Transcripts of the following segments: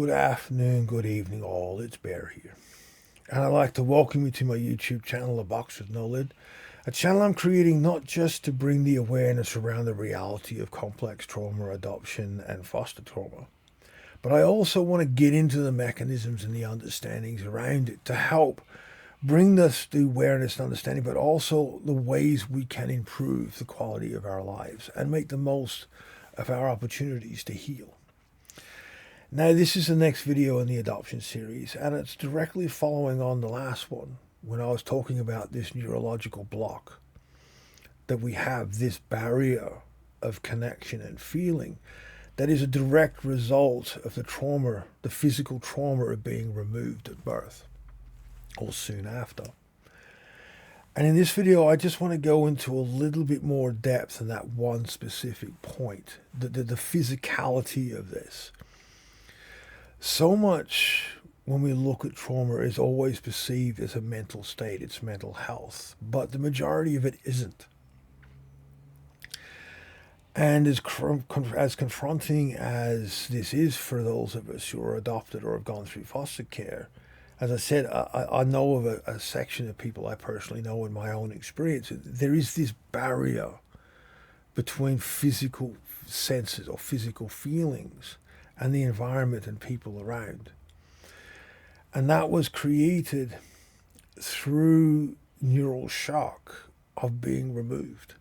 Good afternoon, good evening, all. It's Bear here. And I'd like to welcome you to my YouTube channel, aboxwithnolid, a channel I'm creating not just to bring the awareness around the reality of complex trauma, adoption, and foster trauma, but I also want to get into the mechanisms and the understandings around it to help bring us the awareness and understanding, but also the ways we can improve the quality of our lives and make the most of our opportunities to heal. Now, this is the next video in the adoption series, and it's directly following on the last one when I was talking about this neurological block that we have, this barrier of connection and feeling that is a direct result of the trauma, the physical trauma of being removed at birth or soon after. And in this video, I just want to go into a little bit more depth in that one specific point, the physicality of this. So much when we look at trauma is always perceived as a mental state, it's mental health, but the majority of it isn't. And as confronting as this is for those of us who are adopted or have gone through foster care, as I said, I know of a section of people I personally know in my own experience. There is this barrier between physical senses or physical feelings and the environment and people around. And that was created through neural shock of being removed.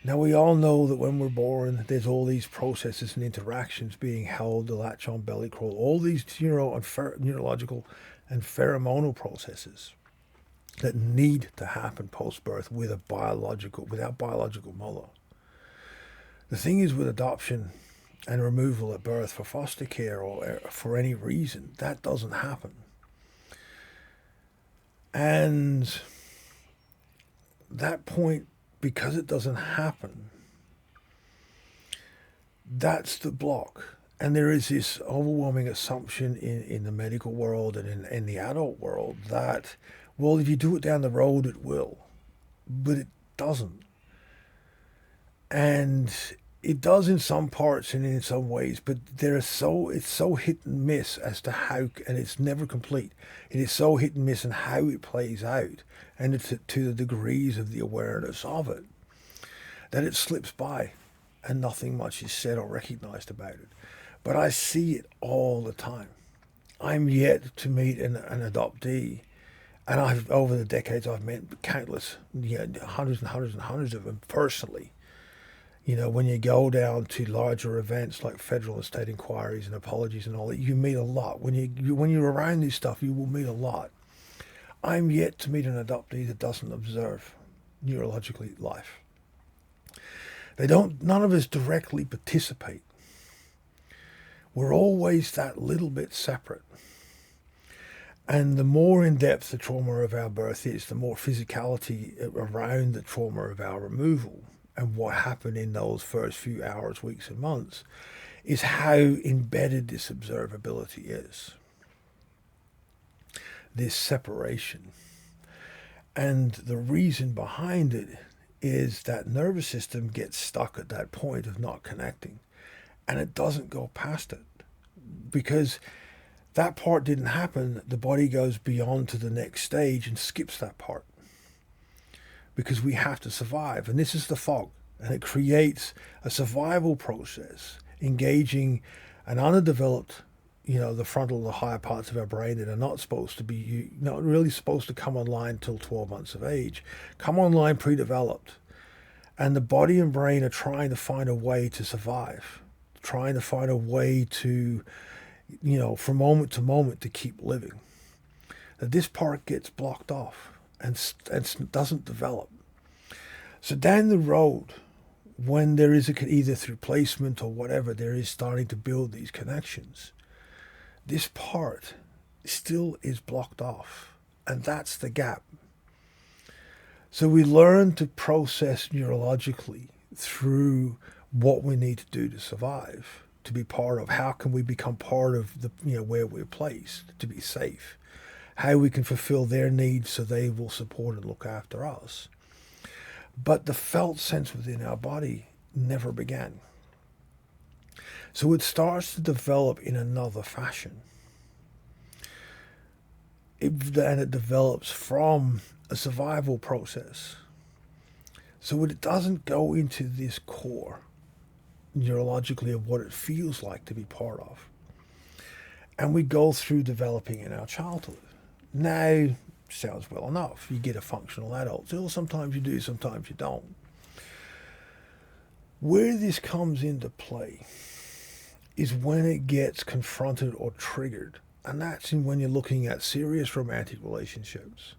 Now, we all know that when we're born, there's all these processes and interactions being held, the latch-on belly crawl, all these neurological and pheromonal processes that need to happen post-birth without biological mother. The thing is with adoption and removal at birth for foster care or for any reason, that doesn't happen. And that point, because it doesn't happen, that's the block. And there is this overwhelming assumption in the medical world and in the adult world that, well, if you do it down the road, it will. But it doesn't. And it does in some parts and in some ways, but it's so hit and miss as to how, and it's never complete. It is so hit and miss in how it plays out, and it's to the degrees of the awareness of it, that it slips by and nothing much is said or recognized about it. But I see it all the time. I'm yet to meet an adoptee, and over the decades I've met countless, hundreds and hundreds and hundreds of them personally. You know, when you go down to larger events like federal and state inquiries and apologies and all that, you meet a lot. When you're around this stuff, you will meet a lot. I'm yet to meet an adoptee that doesn't observe neurologically life. None of us directly participate. We're always that little bit separate. And the more in depth the trauma of our birth is, the more physicality around the trauma of our removal and what happened in those first few hours, weeks, and months is how embedded this observability is. This separation. And the reason behind it is that nervous system gets stuck at that point of not connecting. And it doesn't go past it. Because that part didn't happen, the body goes beyond to the next stage and skips that part. Because we have to survive. And this is the fog. And it creates a survival process, engaging an underdeveloped, the frontal, the higher parts of our brain that are not supposed to be, not really supposed to come online till 12 months of age, come online pre-developed. And the body and brain are trying to find a way to survive, trying to find a way to, from moment to moment to keep living. That this part gets blocked off and doesn't develop. So down the road, when there is either through placement or whatever, there is starting to build these connections, this part still is blocked off. And that's the gap. So we learn to process neurologically through what we need to do to survive, to be part of. How can we become part of the, where we're placed, to be safe? How we can fulfill their needs so they will support and look after us. But the felt sense within our body never began. So it starts to develop in another fashion. And it develops from a survival process. So it doesn't go into this core neurologically of what it feels like to be part of. And we go through developing in our childhood. Now, sounds well enough. You get a functional adult. So sometimes you do, sometimes you don't. Where this comes into play is when it gets confronted or triggered. And that's when you're looking at serious romantic relationships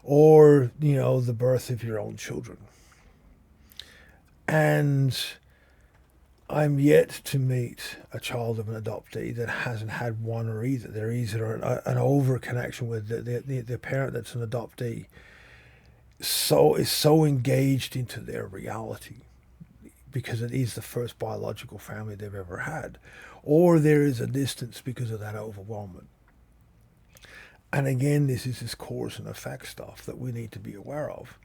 or, the birth of your own children. And I'm yet to meet a child of an adoptee that hasn't had one or either. They're either an over connection with the parent that's an adoptee, so is so engaged into their reality because it is the first biological family they've ever had, or there is a distance because of that overwhelmment. And again, this is this cause and effect stuff that we need to be aware of.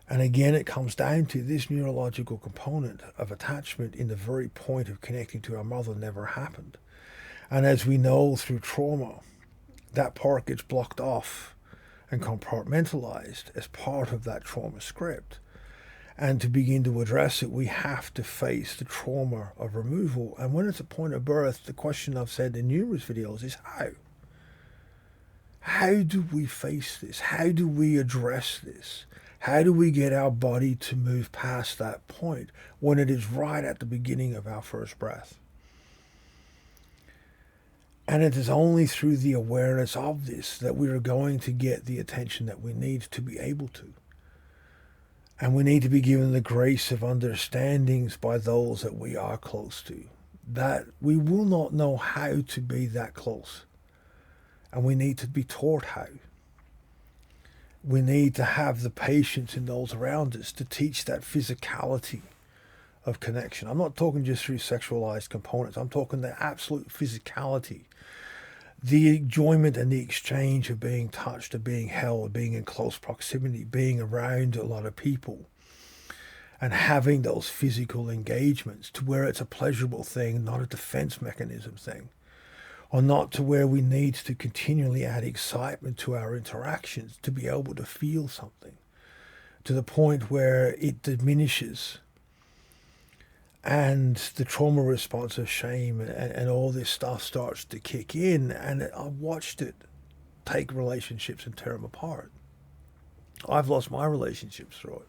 And again, it comes down to this neurological component of attachment in the very point of connecting to our mother never happened. And as we know through trauma, that part gets blocked off and compartmentalized as part of that trauma script. And to begin to address it, we have to face the trauma of removal. And when it's a point of birth, the question I've said in numerous videos is how? How do we face this? How do we address this? How do we get our body to move past that point when it is right at the beginning of our first breath? And it is only through the awareness of this that we are going to get the attention that we need to be able to. And we need to be given the grace of understandings by those that we are close to, that we will not know how to be that close. And we need to be taught how. We need to have the patience in those around us to teach that physicality of connection. I'm not talking just through sexualized components. I'm talking the absolute physicality, the enjoyment and the exchange of being touched, of being held, being in close proximity, being around a lot of people, and having those physical engagements to where it's a pleasurable thing, not a defense mechanism thing. Or not to where we need to continually add excitement to our interactions to be able to feel something, to the point where it diminishes and the trauma response of shame and all this stuff starts to kick in. And I've watched it take relationships and tear them apart. I've lost my relationships through it.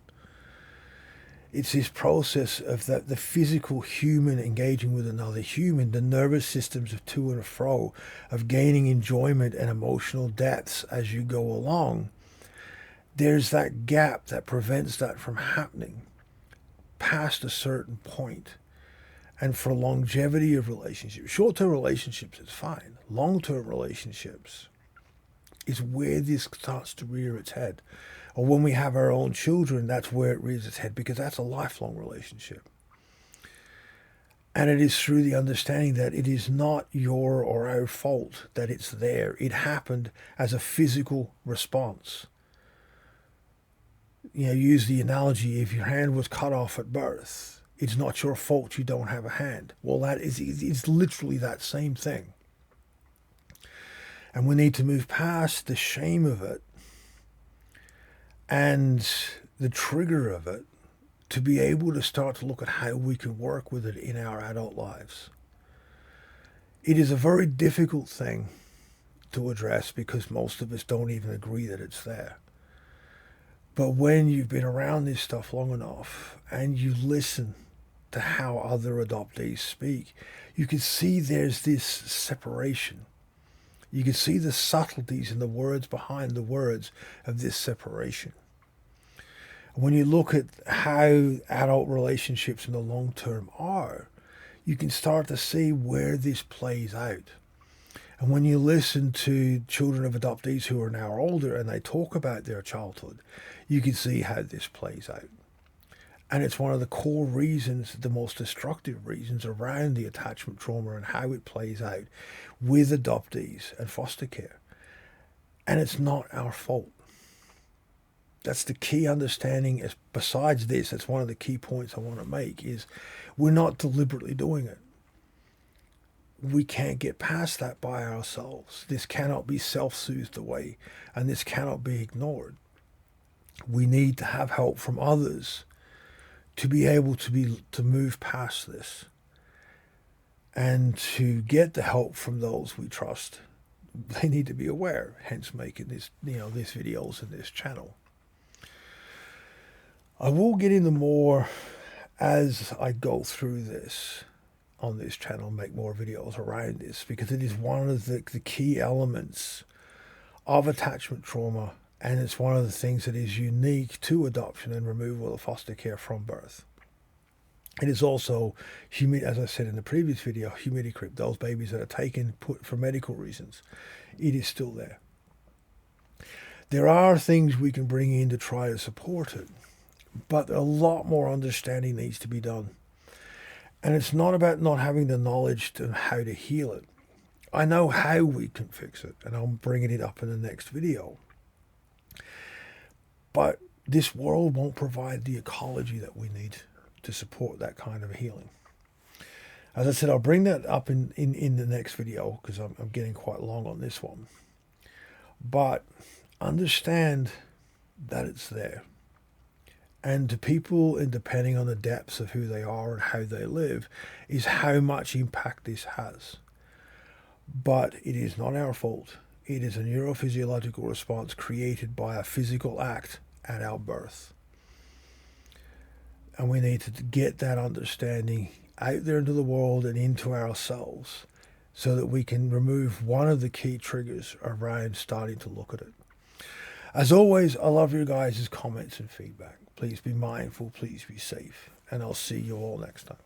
It's this process of the physical human engaging with another human, the nervous systems of to and fro, of gaining enjoyment and emotional depths as you go along. There's that gap that prevents that from happening past a certain point. And for longevity of relationships, short-term relationships is fine. Long-term relationships is where this starts to rear its head. Or when we have our own children, that's where it rears its head, because that's a lifelong relationship. And it is through the understanding that it is not your or our fault that it's there. It happened as a physical response. Use the analogy, if your hand was cut off at birth, it's not your fault you don't have a hand. Well, that is it's literally that same thing. And we need to move past the shame of it and the trigger of it to be able to start to look at how we can work with it in our adult lives. It is a very difficult thing to address because most of us don't even agree that it's there. But when you've been around this stuff long enough and you listen to how other adoptees speak, you can see there's this separation. You can see the subtleties in the words behind the words of this separation. When you look at how adult relationships in the long term are, you can start to see where this plays out. And when you listen to children of adoptees who are now older and they talk about their childhood, you can see how this plays out. And it's one of the core reasons, the most destructive reasons around the attachment trauma and how it plays out with adoptees and foster care. And it's not our fault. That's the key understanding. Besides this, that's one of the key points I want to make, is we're not deliberately doing it. we can't get past that by ourselves. This cannot be self-soothed away, and this cannot be ignored. We need to have help from others to be able to move past this, and to get the help from those we trust. They need to be aware, hence making this, these videos and this channel. I will get into more as I go through this on this channel, make more videos around this, because it is one of the key elements of attachment trauma, and it's one of the things that is unique to adoption and removal of foster care from birth. It is also, as I said in the previous video, humidity creep. Those babies that are taken for medical reasons, it is still there. There are things we can bring in to try to support it, but a lot more understanding needs to be done. And it's not about not having the knowledge to how to heal it. I know how we can fix it, and I'm bringing it up in the next video. But this world won't provide the ecology that we need to support that kind of healing. As I said, I'll bring that up in the next video, because I'm getting quite long on this one. But understand that it's there. And to people, and depending on the depths of who they are and how they live, is how much impact this has. But it is not our fault. It is a neurophysiological response created by a physical act at our birth. And we need to get that understanding out there into the world and into ourselves, so that we can remove one of the key triggers around starting to look at it. As always, I love your guys' comments and feedback. Please be mindful, please be safe, and I'll see you all next time.